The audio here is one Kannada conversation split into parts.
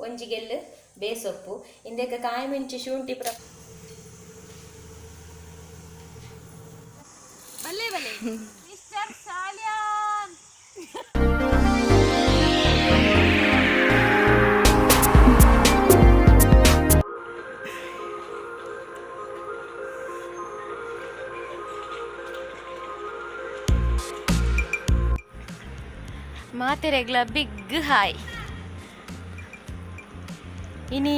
ಒಂಜಿಗೆಲ್ಲು ಬೇಸೊಪ್ಪು ಇಂದಕ್ಕೆ ಕಾಯಿ ಮೆಣಚು ಶುಂಠಿ ಬಲ್ಲೆ ಬಲ್ಲೆ ಮಿಸ್ಟರ್ ಸಾಲ್ಯಾನ್ ಮಾತೆರೆಗ್ಲ ಬಿಗ್ ಹಾಯ್ ಇನಿ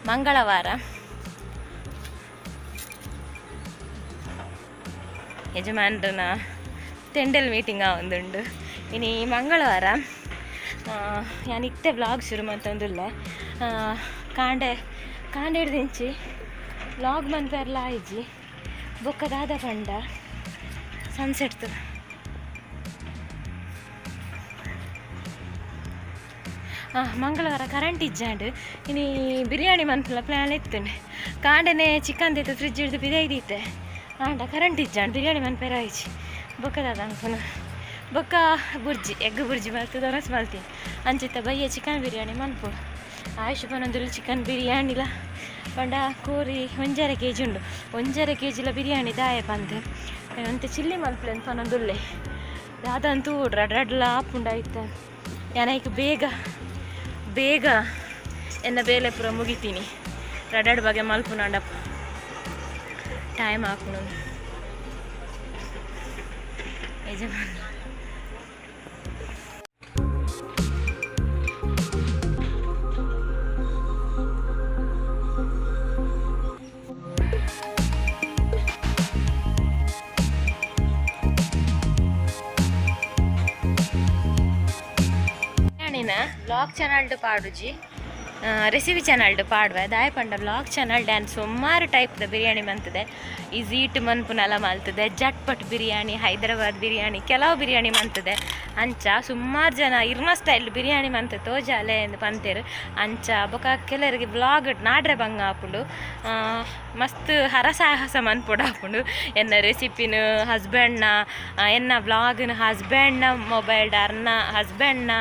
ಮಂಗಳವಾರ ಯಜಮಾನ್ರನ ತೆಂಡಲ್ ಮೀಟಿಂಗ್ ಆವೊಂದುಂಡು ಇನಿ ಮಂಗಳವಾರ ನಾನು ಇತ್ತೆ ವ್ಲಾಗ್ ಶುರು ಮತ್ತೊಂದುಲ್ಲ ಕಾಂಡೆ ಹಿಡ್ದಿಂಚಿ ವ್ಲಾಗ್ ಮನ್ಪೆರ್ಲ ಆಯ್ಜಿ ಬೊಕ್ಕದಾದ ಪಂಡ ಸನ್ಸೆಟ್ ಮಂಗಳವಾರ ಕರೆಂಟ್ ಇಜ್ಜಾಂಡು ಇನಿ ಬಿರಿಯಾನಿ ಮನ್ಪುಲ ಪ್ಲ್ಯಾನ್ ಇತ್ತುಂಡು ಕಾಂಡನೆ ಚಿಕನ್ ತೆತ್ತು ಫ್ರಿಜ್ ಹಿಡ್ದು ಬಿದೈದಿತ್ತೆ ಆಂಡ ಕರೆಂಟ್ ಇಜ್ಜಾಂಡು ಬಿರಿಯಾನಿ ಮನ್ಪೆರ ಆಯ್ಚಿ ಬೊಕ್ಕದಾದ ಅನ್ಪುನ ಬೊಕ್ಕ ಬುರ್ಜಿ ಎಗ್ ಬುರ್ಜಿ ಮಲ್ತದ ರಸ್ ಮಲ್ತೀನಿ ಅಂಚಿತ್ತ ಬಯ್ಯ ಚಿಕನ್ ಬಿರಿಯಾನಿ ಮನ್ಪುಡು ಆಯುಷ್ ಪನೊಂದುಲ್ಲ ಚಿಕನ್ ಬಿರಿಯಾನಿಲ ಪಂಡ ಕೋರಿ 1.5 kg ಉಂಡು 1.5 kg ಬಿರಿಯಾನಿ ದಾಯ ಪಂದು ಅಂತೆ ಚಿಲ್ಲಿ ಮಲ್ಪುಲೆನ್ ಪನೊಂದುಲ್ಲೆ ಅದಂತೂ ರಡ್ಲ ಆಪುಂಡಾಯ್ತು ಯಾನೈಕ್ ಬೇಗ ಎನ್ನ ಬೇಲೆ ಪೂರ ಮುಗಿತೀನಿ ರಡಡ್ ಬಗ್ಗೆ ಮಲ್ಪುನಾಂಡ ಟೈಮ್ ಹಾಕುನು ಯಜಮಾನ ಬ್ಲಾಗ್ ಚಾನಲ್ ಪಾಡುಜಿ ರೆಸಿಪಿ ಚಾನಲ್ ಪಾಡುವೆ ದಾಯ ಪಂಡ ಬ್ಲಾಗ್ ಚಾನಲ್ ಡ್ಯಾನ್ಸ್ ಸುಮಾರು ಟೈಪ್ದ ಬಿರಿಯಾನಿ ಮಂತದೆ ಈಸೀಟ್ ಮನ್ಪುನಲ ಮಲ್ತದೆ ಜಟ್ಪಟ್ ಬಿರಿಯಾನಿ ಹೈದರಾಬಾದ್ ಬಿರಿಯಾನಿ ಕೆಲವು ಬಿರಿಯಾನಿ ಮಂತದೆ ಅಂಚ ಸುಮಾರು ಜನ ಇರ್ನ ಸ್ಟೈಲ್ ಬಿರಿಯಾನಿ ಮಂತ ತೋಜಾಲೆ ಎಂದು ಪಂತೇರು ಅಂಚ ಬೊಕ ಕೆಲವರಿಗೆ ಬ್ಲಾಗ್ ನಾಡ್ರೆ ಬಂಗ ಹಾಪುಂಡು ಮಸ್ತ್ ಹರಸಾಹಸ ಮನ್ಪುಡು ಹಾಪುಂಡು ಎನ್ನ ರೆಸಿಪಿನ ಹಸ್ಬೆಂಡ್ನ ಎನ್ನ ಬ್ಲಾಗ್ನ ಹಸ್ಬೆಂಡ್ನ ಮೊಬೈಲ್ ಅರ್ನ ಹಸ್ಬೆಂಡ್ನ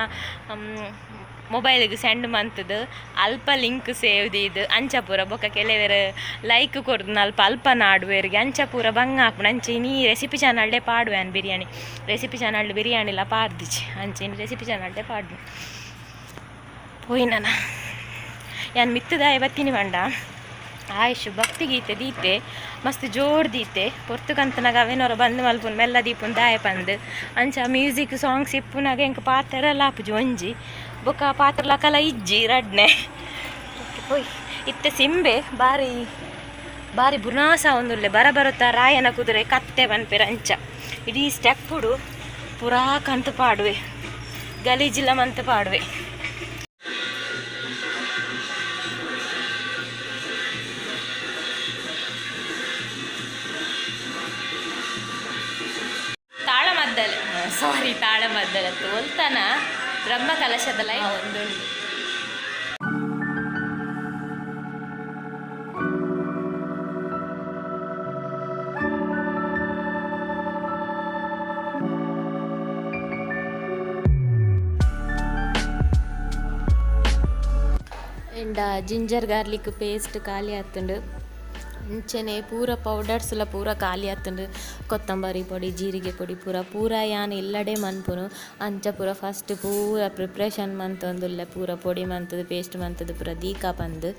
ಮೊಬೈಲಿಗೆ ಸೆಂಡ್ ಮಂತದ್ದು ಅಲ್ಪ ಲಿಂಕ್ ಸೇವ್ದು ಇದು ಅಂಚ ಪೂರ ಬೊಕ್ಕ ಕೆಲವರು ಲೈಕ್ ಕೊಡ್ದು ಅಲ್ಪ ನಾಡುವರಿಗೆ ಅಂಚ ಪೂರ ಬಂಗ ಹಾಕ್ಬಿಡು ಅಂಚೆ ನೀ ರೆಸಿಪಿ ಚಾನಲ್ಡೆ ಪಾಡುವೆ ಅನ್ ಬಿರಿಯಾನಿ ರೆಸಿಪಿ ಚಾನಲ್ ಬಿರಿಯಾನಿಲ್ಲ ಪಾಡ್ದಿಚ್ಚಿ ಅಂಚೆ ರೆಸಿಪಿ ಚಾನಲ್ಡೆ ಪಾಡ್ದು ಪೋಯಿನ ಯಾನ್ ಮಿತ್ತದ ಇವತ್ತಿನ ಬಂಡ ಆಯುಷ್ ಭಕ್ತಿ ಗೀತೆ ದೀತೆ ಮಸ್ತ್ ಜೋಡ್ ದೀತೆ ಪೊರ್ತುಕಂತನಾಗ ಅವೇನೋರ ಬಂದು ಮಲ್ಪುನ್ ಮೆಲ್ಲ ದೀಪುನ್ ದಾಯ ಪಂದು ಅಂಚ ಮ್ಯೂಸಿಕ್ ಸಾಂಗ್ಸ್ ಇಪ್ಪುನಾಗ ಎಂಕ ಪಾತ್ರ ಎಲ್ಲ ಆಪುಜಿ ಒಂಜಿ ಬೊಕ್ಕ ಪಾತ್ರಲ ಕಲ ಇಜ್ಜಿ ರಡ್ನೆ ಹೋಯ್ ಇತ್ತೆ ಸಿಂಬೆ ಬಾರಿ ಬುನಾಸ ಒಂದುಲ್ಲೆ ಬರುತ್ತಾ ರಾಯನ ಕುದುರೆ ಕತ್ತೆ ಬನ್ಪೆರ ಅಂಚ ಇಡೀ ಸ್ಟೆಪ್ಪುಡು ಪುರಾ ಕಂತು ಪಾಡುವೆ ಗಲೀಜಿಲ್ಲ ಮಂತ ಪಾಡುವೆ ತಾಳಮದ್ದಲೆ ತೋಲ್ತನ ಬ್ರಹ್ಮ ಕಲಶದ ಲೈ ಒಂದುಂಡು ಎಂಡ ಜಿಂಜರ್ ಗಾರ್ಲಿಕ್ ಪೇಸ್ಟ್ ಖಾಲಿ ಆತುಂಡು ಅಂಚನೆ ಪೂರ ಪೌಡರ್ಸ್ಲ ಪೂರ ಖಾಲಿ ಆತುಂಡು ಕೊತ್ತಂಬರಿ ಪೊಡಿ ಜೀರಿಗೆ ಪೊಡಿ ಪೂರ ಯಾನ್ ಎಲ್ಲಡೆ ಮನ್ಪುನು ಅಂಚ ಪೂರ ಫಸ್ಟ್ ಪೂರ ಪ್ರಿಪ್ರೇಷನ್ ಮಂತೊಂದುಲ್ಲೆ ಪೂರ ಪೊಡಿ ಮಂತದು ಪೇಸ್ಟ್ ಮಂತದು ಪೂರ ದೀಕ ಪಂದು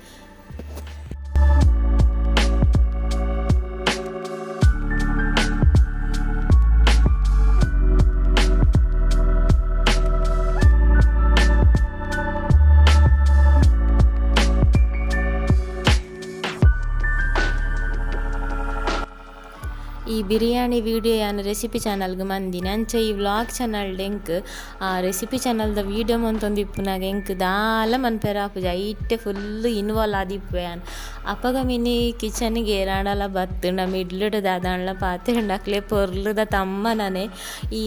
ಈ ಬಿರಿಯಾನಿ ವಿಡಿಯೋ ಯಾನು ರೆಸಿಪಿ ಚಾನಲ್ಗೆ ಮಂದಿನಿ ಅಂಚ ಈ ವ್ಲಾಗ್ ಚಾನಲ್ ಡೆಂಕ್ ಆ ರೆಸಿಪಿ ಚಾನಲ್ದ ವೀಡಿಯೋ ಮಂತೊಂದು ಇಪ್ಪುನಾಗ ಎಂಕ್ ದಾಲ ಮನ್ಪೆರ ಆಪುಜ ಐಟೆ ಫುಲ್ ಇನ್ವಾಲ್ವ್ ಆದಿಪ್ಪು ಯಾನ್ ಅಪಗ ಮಿನಿ ಕಿಚನ್ಗೆ ಏರಾಡಲ ಬತ್ತುಂಡ ಮಿಡ್ಲುಡು ದಾದಾಂಡ್ಲ ಪಾತ್ರೆಂಡಕ್ಲೆ ಪೊರ್ಲುದ ತಮ್ಮನನೆ ಈ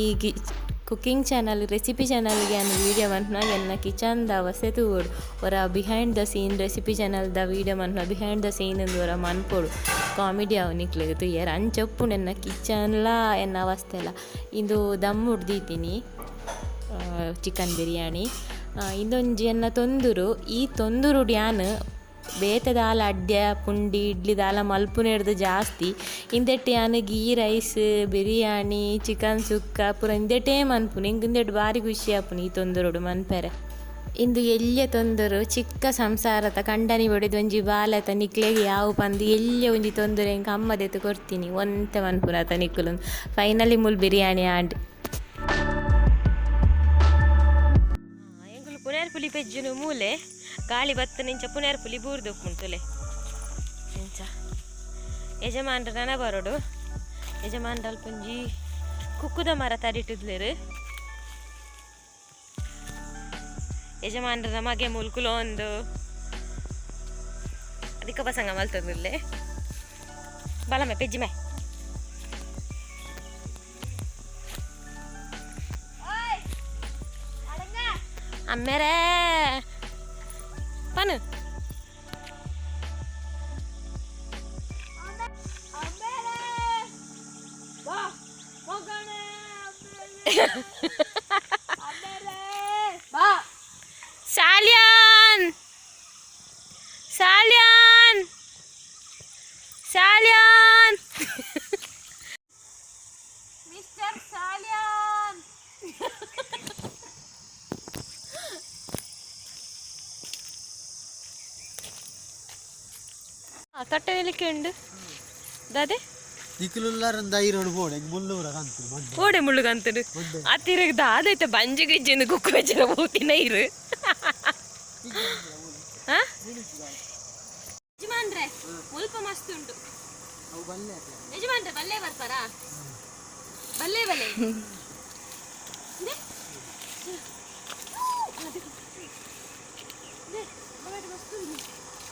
ಕುಕಿಂಗ್ ಚಾನಲ್ ರೆಸಿಪಿ ಚಾನಲ್ಗೆ ಅನ್ನು ವೀಡಿಯೋ ಮಂತ್ನ ಎನ್ನ ಕಿಚನ್ದ ಅವಸ್ಥೆ ತೂಡು ಅವರ ಬಿಹೈಂಡ್ ದ ಸೀನ್ ರೆಸಿಪಿ ಚಾನಲ್ದ ವೀಡಿಯೋ ಮಂತ್ನ ಬಿಹೈಂಡ್ ದ ಸೀನ್ ಅವರ ಮನ್ಪೊಡು ಕಾಮಿಡಿ ಅವನಿಕ್ಲೆಗೆ ತುಯ್ಯಾರ ಅಂಚಪ್ಪು ನನ್ನ ಕಿಚನ್ಲ ಎನ್ನ ಅವಸ್ಥೆ ಎಲ್ಲ ಇಂದು ದಮ್ ಹುಡ್ದೀತೀನಿ ಚಿಕನ್ ಬಿರಿಯಾನಿ ಇಂದೊಂಜಿ ಎನ್ನ ತೊಂದುರು ಈ ತೊಂದುರು ಡ್ಯಾನ್ ಬೇತೆದಾಲ ಅಡ್ಯ ಪುಂಡಿ ಇಡ್ಲಿ ದಾಲ ಮಲ್ಪುನೆಡ್ದು ಜಾಸ್ತಿ ಇಂದೆಟ್ಟು ಯಾನು ಗೀ ರೈಸ್ ಬಿರಿಯಾನಿ ಚಿಕನ್ ಸುಕ್ಕ ಪೂರ ಇಂದೆಟೇ ಮನ್ಪುನು ಇಂಗೆ ಇಂದೆಟ್ಟು ಭಾರಿ ಖುಷಿ ಆಪುನು ಈ ತೊಂದರುಡು ಮನ್ಪೆರೆ. ಇಂದು ಎಲ್ಯ ತೊಂದರು ಚಿಕ್ಕ ಸಂಸಾರತ ಕಂಡನಿ ಬಡಿದು ಒಂಜಿ ಬಾಲತ ನಿಕ್ಲೆಗೆ ಯಾವು ಪಂದು ಎಲ್ಯ ಒಂಜಿ ತೊಂದರೆ ಇಂಕ ಅಮ್ಮದೆತ್ತು ಕೊಡ್ತೀನಿ ಒಂತೆ ಮನ್ಪುನತ ನಿಕ್ಕುಲು ಫೈನಲಿ ಮುಲ್ ಬಿರಿಯಾನಿ ಆಂಡ್ ಎಂಕುಲು ಪುನೇರ್ ಪುಲಿ ಪೆಜ್ಜುನು ಮೂಲೆ ಗಾಳಿ ಬತ್ತ ನಿಂಚ ಪುನೇರ್ ಪುಲಿ ಬೂರ್ದೊಪ್ಪುಂಟುಲೆ ನಿಂಚ ಯಜಮಾನ್ರ ನನ ಬರೋಡು ಯಜಮಾನ್ರ ಅಲ್ಪೊಂಜಿ ಕುಕ್ಕುದ ಮರ ತಡಿಟಿದ್ಲೇರು ಯಜಮಾನ್ರ ಮಗೆ ಮುಲ್ಕುಲು ಒಂದು ಅದಕ್ಕೆ ಪಸಂಗ ಮಲ್ತದಿಲ್ಲೇ ಬಲಮೆ ಪೆಜ್ಜಿಮೆ ಅಮ್ಮೇರೇ ಪನು ಸಾಲ್ಯಾನ್ ಸಾಲ್ಯಾನ್ ಸಾಲ್ಯಾನ್ ಮಿಸ್ಟರ್ ಸಾಲ್ಯಾನ್ ತಟ್ಟೆಲಿಕ್ಕೆ ಉಂಡು ದಾದೆ ಓಡೆ ಮುಳ್ಳು ಕಂತಡು ಅತ್ತಿರಗ ದಾದೈತೆ ಬಂಜಿ ಗಿಜ್ಜಿಂದು ಕುಕ್ಕು ಬೆಚ್ಚರ ಹೋತಿನ ಇರು ಯಜಮಾನ್ರೆ ಸ್ವಲ್ಪ ಮಸ್ತ್ ಉಂಟು ಯಜಮಾನ್ರೆ ಬಲ್ಲೆ ಬರ್ತಾರ ಬಲ್ಲೆ ಬಲ್ಲೆ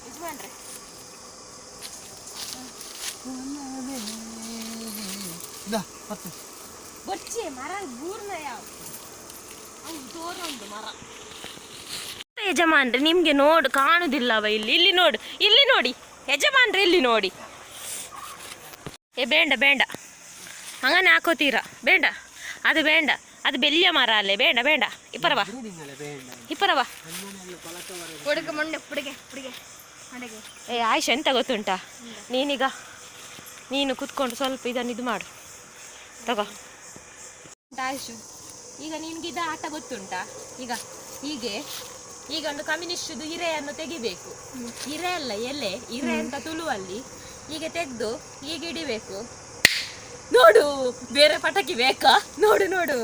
ಯಜಮಾನ್ರೆ ಬೊಚ್ಚೆ ಮರ ಗೂರ್ನ ಯಾವ ತೋರೊಂದು ಮರ ಯಜಮಾನ್ರೆ ನಿಮ್ಗೆ ನೋಡು ಕಾಣುದಿಲ್ಲವ ಇಲ್ಲಿ ಇಲ್ಲಿ ನೋಡು ಇಲ್ಲಿ ನೋಡಿ ಯಜಮಾನ್ರೆ ಇಲ್ಲಿ ನೋಡಿ ಬೇಡ ಬೇಡ ಹಂಗನೆ ಹಾಕೋತೀರ ಬೇಡ ಅದು ಬೇಡ ಅದು ಬೆಳ್ಳಿಯ ಮರ ಅಲ್ಲೇ ಬೇಡ ಬೇಡ ಇಪ್ಪರವ ಇಪ್ಪರವ ಆಯ್ಷ ಎಂತ ಗೊತ್ತುಂಟಾ ನೀನೀಗ ನೀನು ಕುತ್ಕೊಂಡು ಸ್ವಲ್ಪ ಇದನ್ನು ಇದು ಮಾಡು ತಗೋ ಆಯ್ಷು ಈಗ ನಿನ್ಗೆ ಇದು ಆಟ ಗೊತ್ತುಂಟಾ ಈಗ ಹೀಗೆ ಈಗ ಒಂದು ಕಮ್ಯುನಿಸ್ಟ್ದು ಹಿರೆಯನ್ನು ತೆಗಿಬೇಕು ಹಿರೆ ಅಲ್ಲ ಎಲೆ ಹಿರೆ ಅಂತ ತುಳುವಲ್ಲಿ ಹೀಗೆ ತೆಗೆದು ಹೀಗೆ ಇಡಿಬೇಕು ನೋಡು ಬೇರೆ ಪಟಾಕಿ ಬೇಕಾ ನೋಡು ನೋಡು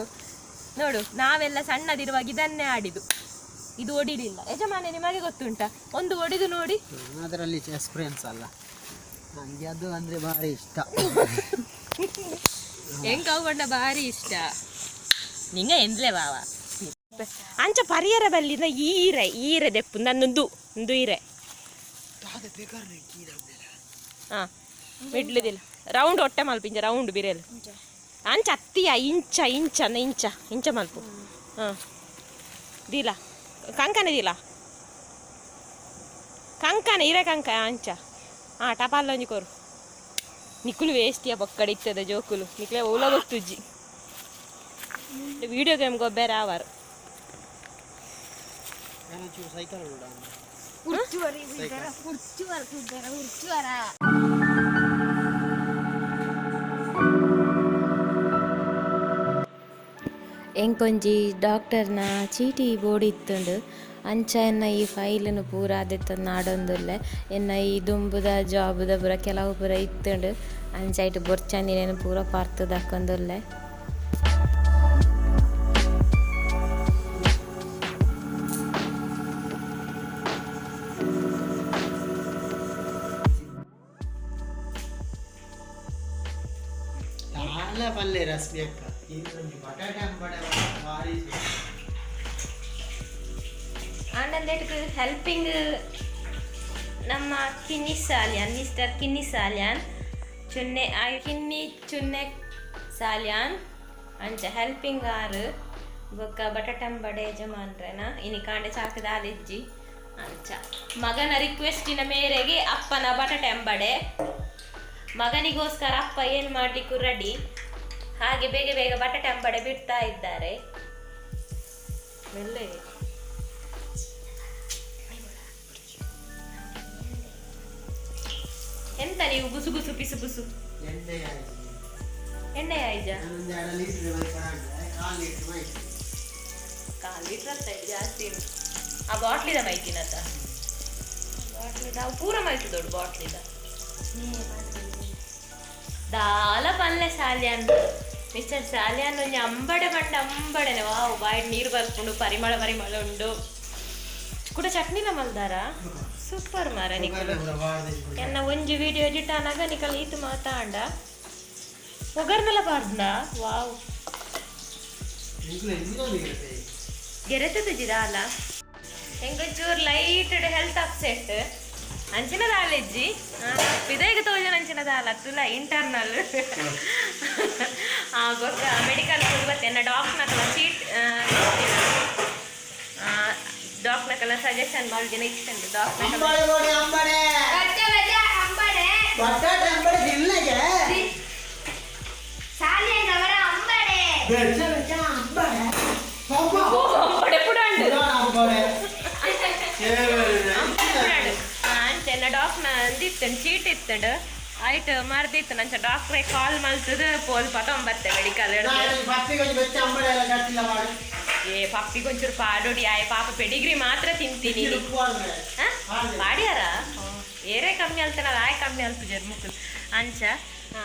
ನೋಡು ನಾವೆಲ್ಲ ಸಣ್ಣದಿರುವಾಗ ಇದನ್ನೇ ಆಡಿದು ಇದು ಒಡಿಲಿಲ್ಲ ಯಜಮಾನೆ ನಿಮಗೆ ಗೊತ್ತುಂಟಾ ಒಂದು ಒಡಿದು ನೋಡಿ ಅದರಲ್ಲಿ ಎಕ್ಸ್ಪೀರಿಯನ್ಸ್ ಅಲ್ಲ ನನಗೆ ಅದು ಅಂದರೆ ಭಾರಿ ಇಷ್ಟ ಹೆಂಗೆ ಕೌಗೊಂಡ ಭಾರಿ ಇಷ್ಟ ನಿಂಗೆ ಎಂದ್ಲೆ ಬಾವ ಅಂಚ ಪರಿಯರ ಬಲ್ಲಿಂದ ಈರೆ ದೆಪ್ಪು ನನ್ನೊಂದು ಒಂದು ಈರೆ ಹಾಂ ಬಿಡ್ಲಿದಿಲ್ಲ ರೌಂಡ್ ಹೊಟ್ಟೆ ಮಲ್ಪಿಂಚ ರೌಂಡ್ ಬಿರೇಲು ಅಂಚ ಹತ್ತಿಯ ಇಂಚ ಮಲ್ಪು ಹಾಂ ದಿಲ ಕಂಕನೆ ದಿಲ ಕಂಕನೆ ಇರೆ ಕಂಕ ಅಂಚ ಹಾಂ ಟಪಾಲೊಂಜಿ ಕೊರು ನಿಕ್ಕುಲು ವೇಸ್ಟಿಯ ಪಕ್ಕಡೆ ಇತ್ತದ ಜೋಕುಲು ನಿಕ್ಲೆ ಓಲ ಗೊತ್ತುಜ್ಜಿ ವಿಡಿಯೋ ಗೇಮ್ ಗೊಬ್ಬರ ಆವಾರು ಎಂಕೊಂಜಿ ಡಾಕ್ಟರ್ನ ಚೀಟಿ ಬೋರ್ಡ್ ಇತ್ತುಂಡು ಅಂಚ ಎನ್ನ ಈ ಫೈಲನ್ನು ಪೂರ ಅದೆತ್ತ ನಾಡೊಂದುಲ್ಲೆ ಎನ್ನ ಈ ದುಂಬುದ ಜಾಬುದ ಪೂರ ಕೆಲವು ಪೂರ ಇತ್ತುಂಡು ಅಂಚಾಯ್ತು ಬೊರ್ಚಂದಿನೇನು ಪೂರ ಪಾರ್ತು ದಕ್ಕೊಂದುಲ್ಲೆ ಪಲ್ಲೆ ರಶ್ಮಿ ಅಕ್ಕ ಬಟಾಟೆ ಅಂಬಡೆ ಭಾರಿ ಆಂಡಂದೇಟು ಹೆಲ್ಪಿಂಗ್ ನಮ್ಮ ಕಿನ್ನಿ ಸಾಲ್ಯಾನ್ ಮಿಸ್ಟರ್ ಕಿನ್ನಿ ಸಾಲ್ಯಾನ್ ಚುನ್ನೆ ಕಿನ್ನಿ ಚುನ್ನೆ ಸಾಲ್ಯಾನ್ ಅಂಚ ಹೆಲ್ಪಿಂಗ್ ಆರು ಬೊಕ್ಕ ಬಟಾಟಂಬಡೆ ಯಜಮಾನ್ರೆನ ಇನಿ ಕಾಂಡೆ ಚಾಕದ ಆಲಿಜ್ಜಿ ಅಂಚ ಮಗನ ರಿಕ್ವೆಸ್ಟಿನ ಮೇರೆಗೆ ಅಪ್ಪನ ಬಟಾಟಂಬಡೆ ಮಗನಿಗೋಸ್ಕರ ಅಪ್ಪ ಏನು ಮಾಡಲಿಕ್ಕೂ ರೆಡಿ ಹಾಗೆ ಬೇಗ ಬೇಗ ಬಟಾಟೆ ಅಂಬಡೆ ಬಿಡ್ತಾ ಇದ್ದಾರೆ ಮೆಲ್ಲೆ ಇವು ಗುಸು ಗುಸು ಪಿಸು ಪಿಸು ಎಣ್ಣೆ ಎಣ್ಣೆ ಆಯ್ಜ ಒಂದು 2 ಲೀಟರ್ ಕಾಲು ಲೀಟರ್ ಕಾಲು ಲೀಟ್ರ್ ಆಗ್ತಾಯಿದೆ ಜಾಸ್ತಿ ಆ ಬಾಟ್ಲಿದ ಮೈತಿನತ್ತ ಬಾಟ್ಲಿದ ಅವು ಪೂರ ಮೈತು ದೊಡ್ಡ ಬಾಟ್ಲಿದ ದಾಲ ಪಲ್ಲೆ ಸಾಲ್ಯಾನ್ ಮಿಸ್ಟರ್ ಸಾಲ್ಯಾನ್ ಒಂಜಿ ಅಂಬಡೆ ಬಂಡ ಅಂಬಡೆನೆ ವಾವ್ ಬಾಯ್ಡ್ ನೀರು ಬರ್ಕೊಂಡು ಪರಿಮಳ ಪರಿಮಳ ಉಂಡು ಕೂಡ ಚಟ್ನಿಲ ಮಲ್ದಾರ ಸೂಪರ್ ಮಾರ ನಿಕಲು ಎನ್ನ ಒಂಜಿ ವಿಡಿಯೋ ಎಡಿಟ್ ಆನಾಗ ನಿಕಲ್ ಈತು ಮಾತಾಂಡ ಒಗರ್ನೆಲ್ಲ ಪಾಡ್ದ ವಾವ್ ಗೆರೆತ ತುಜಿದ ಅಲ್ಲ ಹೆಂಗೊಂಚೂರು ಲೈಟಡ್ ಹೆಲ್ತ್ ಅಪ್ಸೆಟ್ ಅಂಚಿನದ ಅಲೆಜ್ಜಿ ಪಿದೈಗ ತೋಜನ ಅಂಚಿನದ ಅಲ್ಲ ತುಲ ಇಂಟರ್ನಲ್ ಗೊತ್ತ ಮೆಡಿಕಲ್ ಬತ್ತೆ ಎನ್ನ ಡಾಕ್ಟರ್ನಕಲ ಸೀಟ್ ಡಾಕ್ಟರ್ನಕಲ ಸಜೆಷನ್ ಮಾಡಿ ನೆಕ್ಸ್ಟ್ ಅಂತ ಅಂಚೆನ್ನ ಡಾಕ್ಟರ್ನ ಅಂದಿತ್ತಂಡು ಚೀಟ್ ಇತ್ತಂಡು ಆಯ್ತು ಮರ್ದಿತ್ತು ನಂಚ ಡಾಕ್ಟ್ರೇ ಕಾಲ್ ಮಲ್ತದ ಪೋಲ್ ಪತ್ತೊಂಬತ್ತೆ ಮೆಡಿಕಲ್ ಏ ಪಪ್ಪಿಗೆ ಒಂಚೂರು ಪಾಡೋಡಿ ಆಯ್ ಪಾಪ ಪೆಡಿಗ್ರಿ ಮಾತ್ರ ತಿಂತೀನಿ ಪಾಡ್ಯಾರ ಏರೇ ಕಮ್ಮಿ ಅಲ್ತಾನಲ್ಲ ಆಯ್ ಕಮ್ಮಿ ಅಲ್ಪ ಜರ್ ಮುಕ್ಕಲು ಅಂಚ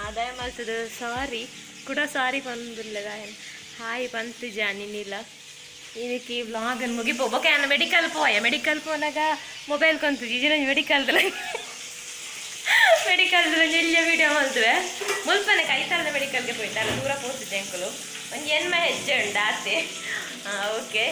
ಅದಾಯ ಮಲ್ತದ ಸಾರಿ ಕೂಡ ಸಾರಿ ಬಂದಿಲ್ಲ ಹಾಯ್ ಬಂತು ಜಾನಿನಿಲ್ಲ ಇದಕ್ಕೆ ಈ ವ್ಲಾಗನ್ನು ಮುಗಿಪೋಕೆ ನಾನು ಮೆಡಿಕಲ್ ಪೋನಾಗ ಮೊಬೈಲ್ ಕೊಂತು ಜೀಜನ ಮೆಡಿಕಲ್ದಲ್ಲಿ ಇಲ್ಲಿಯ ವಿಡಿಯೋ ಮಲ್ತವೆ ಮುಲ್ಪನೆ ಕೈತರದ ಮೆಡಿಕಲ್ಗೆ ಹೋಯ್ತು ಅಲ್ಲಿ ದೂರ ಪೋತಿದ್ದೆ ಅಂಕಲು ಒಂದು ಎನ್ಮ ಹೆಜ್ಜೆ ಉಂಟು ಆತೆ ಓಕೆ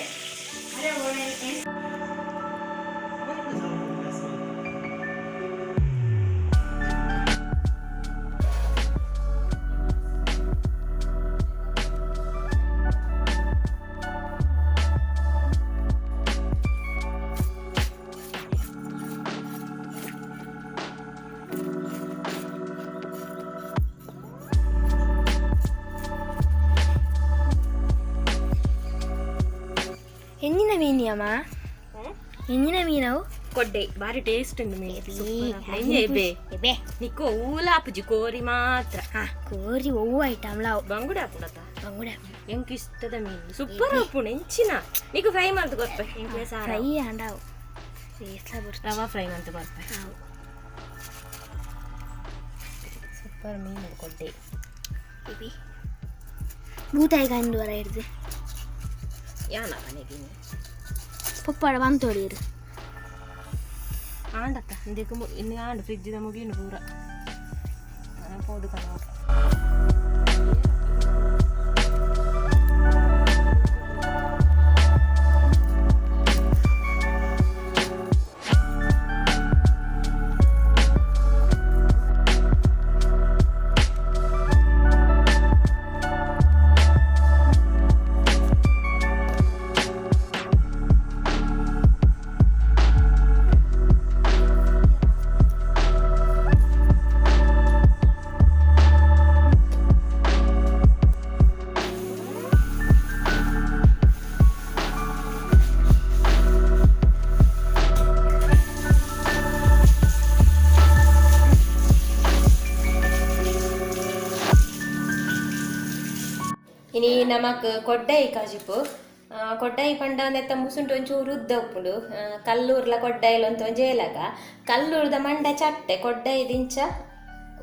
ಎಂಜಿನ ಮೀನಿಯಮ್ಮ ಎಂಜಿನ ಮೀನವು ಕೊಡ್ಡೆ ಬಾರಿ ಟೇಸ್ಟ್ ಉಂಟು ಮೀನು ನಿಕ್ಕೋ ಊಲಾಪುಜಿ ಕೋರಿ ಮಾತ್ರ ಕೋರಿ ಒವ್ವು ಐಟಮ್ಲ ಬಂಗುಡೆ ಹಾಪುಣತ ಬಂಗುಡೆ ಎಂಕ್ ಇಷ್ಟದ ಮೀನು ಸೂಪರ್ ಹಾಪುಣ ಎಂಚಿನ ನೀಕು ಫ್ರೈ ಮಾಡ್ತು ಗೊತ್ತ ಫ್ರೈ ಅಂಡಾವು ರವಾ ಫ್ರೈ ಮಾಡ್ತು ಬರ್ಪ ಸೂಪರ್ ಮೀನು ಕೊಡ್ಡೆ ಇವಿ ಬೂತಾಯಿ ಕಂಡು ವರ ಇರ್ದು ಯಾನ ಮನೆಗೆ ಪಪ್ಪಾಡ ಬಂತೋಡಿರು ಆಂಡತ್ತ ಇದಕ್ಕೆ ಇನ್ನು ಆಂಡು ಫ್ರಿಜ್ಜಿದ ಮುಗಿನು ಪೂರ ಪೌಡು ಕಣ ಇನಿ ನಮಕ್ ಕೊಡ್ಡಾಯಿ ಕಾಜಿಪು ಕೊಡ್ಡಾಯಿ ಪಂಡ ಒಂದೆತ್ತ ಮುಸುಂಟು ಒಂಚೂರು ಉದ್ದ ಉಪ್ಪುಂಡು ಕಲ್ಲೂರ್ಲ ಕೊಡ್ಡಾಯಿಲು ಅಂತ ಒಂಜೇಲಾಗ ಕಲ್ಲೂರ್ದ ಮಂಡೆ ಚಟ್ಟೆ ಕೊಡ್ಡಾಯಿ ದಿಂಚ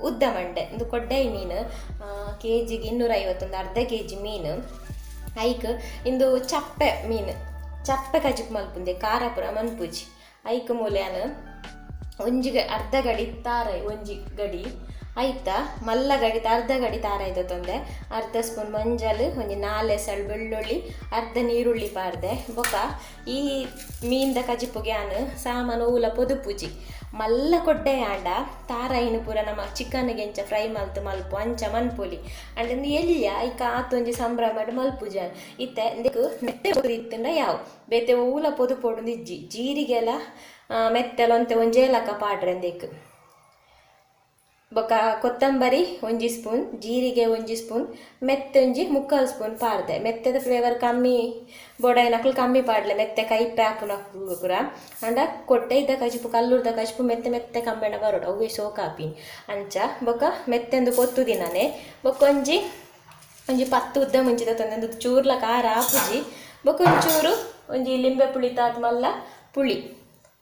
ಉದ್ದ ಮಂಡೆ ಒಂದು ಕೊಡ್ಡಾಯಿ ಮೀನು ಕೆಜಿಗೆ 250 ಒಂದು ಅರ್ಧ ಕೆಜಿ ಮೀನು ಐಕ್ ಇಂದು ಚಪ್ಪೆ ಮೀನು ಚಪ್ಪೆ ಕಜಿಪ್ ಮಲ್ಪುಂದೆ ಖಾರಪುರ ಮನ್ಪುಜಿ ಐಕ್ ಮೂಲೆಯನ್ ಒಂಜಿ ಅರ್ಧ ಗಡಿ ತಾರೈ ಒಂಜಿ ಗಡಿ ಆಯ್ತಾ ಮಲ್ಲ ಗಡಿ ಅರ್ಧ ಗಡಿ ತಾರಾಯ್ತು ತೊಂದೆ ಅರ್ಧ ಸ್ಪೂನ್ ಮಂಜಲ್ ಒಂಜಿ 4 ಎಸಳು ಬೆಳ್ಳುಳ್ಳಿ ಅರ್ಧ ನೀರುಳ್ಳಿ ಪಾರ್ದೆ ಬೊಕ ಈ ಮೀನ್ದ ಕಜಿಪುಗ್ಯಾನ್ ಸಾಮಾನು ಊಲ ಪೊದುಪುಜಿ ಮಲ್ಲ ಕೊಡ್ಡೆ ಆಂಡ ತಾರಾಯಿನ ಪೂರ ನಮ್ಮ ಚಿಕನ್ಗೆ ಎಂಚ ಫ್ರೈ ಮಲ್ಪು ಅಂಚ ಮನ್ಪೊಲಿ ಅಂಡ್ ಎಲ್ಲಿಯ ಐಕ ಆತೊಂಜಿ ಸಂಭ್ರಮ ಮಲ್ಪುಜ ಇತ್ತೆ ನೆಟ್ಟೆ ಇತ್ತಂಡ ಯಾವ ಬೇತೆ ಊಲ ಪೊದು ಪೊಡು ಇಜ್ಜಿ ಜೀರಿಗೆಲ್ಲ ಮೆತ್ತಲೊಂತೆ ಒಂಜೇಲಕ ಪಾಡ್ರೆ ಎಂದೇಕ್ ಬೊಕ ಕೊತ್ತಂಬರಿ ಒಂಜಿ ಸ್ಪೂನ್, ಜೀರಿಗೆ ಒಂಜಿ ಸ್ಪೂನ್, ಮೆತ್ತೆ ಒಂಜಿ 3/4 ಸ್ಪೂನ್ ಪಾಡ್ದೆ. ಮೆತ್ತೆದ ಫ್ಲೇವರ್ ಕಮ್ಮಿ ಬೋಡಾಯಿನಕ್ಲು ಕಮ್ಮಿ ಪಾಡ್ಲೆ, ಮೆತ್ತೆ ಕೈಪೆ ಆಪುನಕ್ಲು ಪೂರ ಅಂಡ ಕೊಟ್ಟೆ ಇದ್ದ ಕಜಿಪು ಕಲ್ಲುರ್ದ ಕಜಿಪು ಮೆತ್ತೆ ಮೆತ್ತೆ ಕಂಬೆಣ ಬರೋಡು ಅವೇ ಸೋಕಾಪಿನಿ ಅಂಚ. ಬೊಕ ಮೆತ್ತೆಂದು ಪೊತ್ತು ದಿನನೆ ಬೊಕ ಒಂಜಿ 10 ಉದ್ದ ಮುಂಚಿದ ತಂದೆಂದು ಚೂರ್ಲ ಖಾರ ಆಪುಜಿ. ಬೊಕ ಒಂಚೂರು ಒಂಜಿ ಲಿಂಬೆ ಪುಳಿ ತಾತ್ ಮಲ್ಲ ಪುಳಿ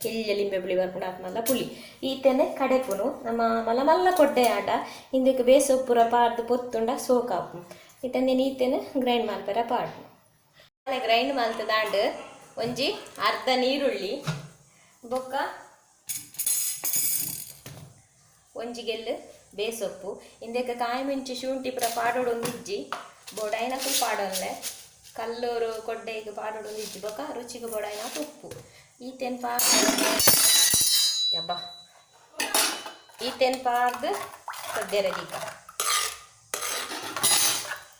ಎಲ್ಲಿ ಲಿಂಬೆ ಪುಳಿ ಬರ್ಪುಂಡು ಆತ್ ಮಲ್ಲ ಪುಳಿ ಈತೆನೆ ಕಡೆಪುನು ನಮ್ಮ ಮಲ್ಲ ಮಲ್ಲ ಕೊಡ್ಡೆ ಆಂಡ ಇಂದಕ್ಕೆ ಬೇಸೊಪ್ಪುರ ಪಾರ್ದು ಪೊತ್ತುಂಡ ಸೋಕಾಪು ಈತಂದೆ ಈತೆನೆ ಗ್ರೈಂಡ್ ಮಲ್ಪೆರ ಪಾಡ್ನು. ಗ್ರೈಂಡ್ ಮಲ್ತದಾಂಡ್ ಒಂಜಿ ಅರ್ಧ ನೀರುಳ್ಳಿ ಬೊಕ್ಕ ಒಂಜಿ ಗೆಲ್ಲು ಬೇಸೊಪ್ಪು ಇಂದಕ್ಕೆ ಕಾಯಿ ಮೆಂಚಿ ಶುಂಠಿ ಪುರ ಪಾಡೋಡು ಒಂದಿಜ್ಜಿ ಬೋಡಾಯಿನಕ್ಕೂ ಪಾಡೋನ್ಲೆ ಕಲ್ಲೂರು ಕೊಡ್ಡೆಗೆ ಪಾಡೋಡು ಒಂದಿಜ್ಜಿ ಬೊಕ್ಕ ರುಚಿಗೆ ಬೋಡಾಯಿನಕ ಉಪ್ಪು ಈತೆನ್ ಈತೆನ್ ಪಾರ್ದು ಸದ್ಯರಗೀಗ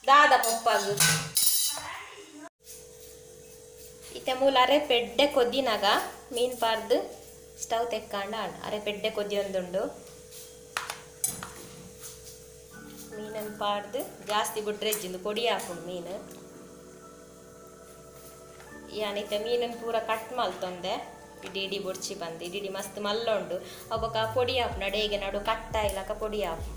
ದಾದ ಪೊಪ್ಪಾಗು ಈತೆ ಮೂಲ ಅರೆ ಪೆಡ್ಡೆ ಕೊದ್ದಿನಾಗ ಮೀನು ಪಾರ್ದು ಸ್ಟವ್ ತೆಕ್ಕಾಂಡ ಅರೆ ಪೆಡ್ಡೆ ಕೊದ್ದಿಯೊಂದುಂಡು ಮೀನನ್ನು ಪಾಡ್ದು ಜಾಸ್ತಿ ಬಿಟ್ರೆ ಇಜ್ಜಿಂದು ಪೊಡಿ ಹಾಕೊಂಡು ಮೀನು ಯಾನಿತ್ತೆ ಮೀನನ್ನು ಪೂರ ಕಟ್ ಮಲ್ತೊಂದೆ ಇಡೀ ಬೊಡ್ಚಿ ಬಂದು ಇಡೀ ಮಸ್ತ್ ಮಲ್ಲ ಉಂಡು ಅವಕ್ಕ ಪೊಡಿ ಹಾಪುನ ಡೇಗೆ ನಡು ಕಟ್ಟ ಇಲ್ಲಕ ಪೊಡಿ ಹಾಪು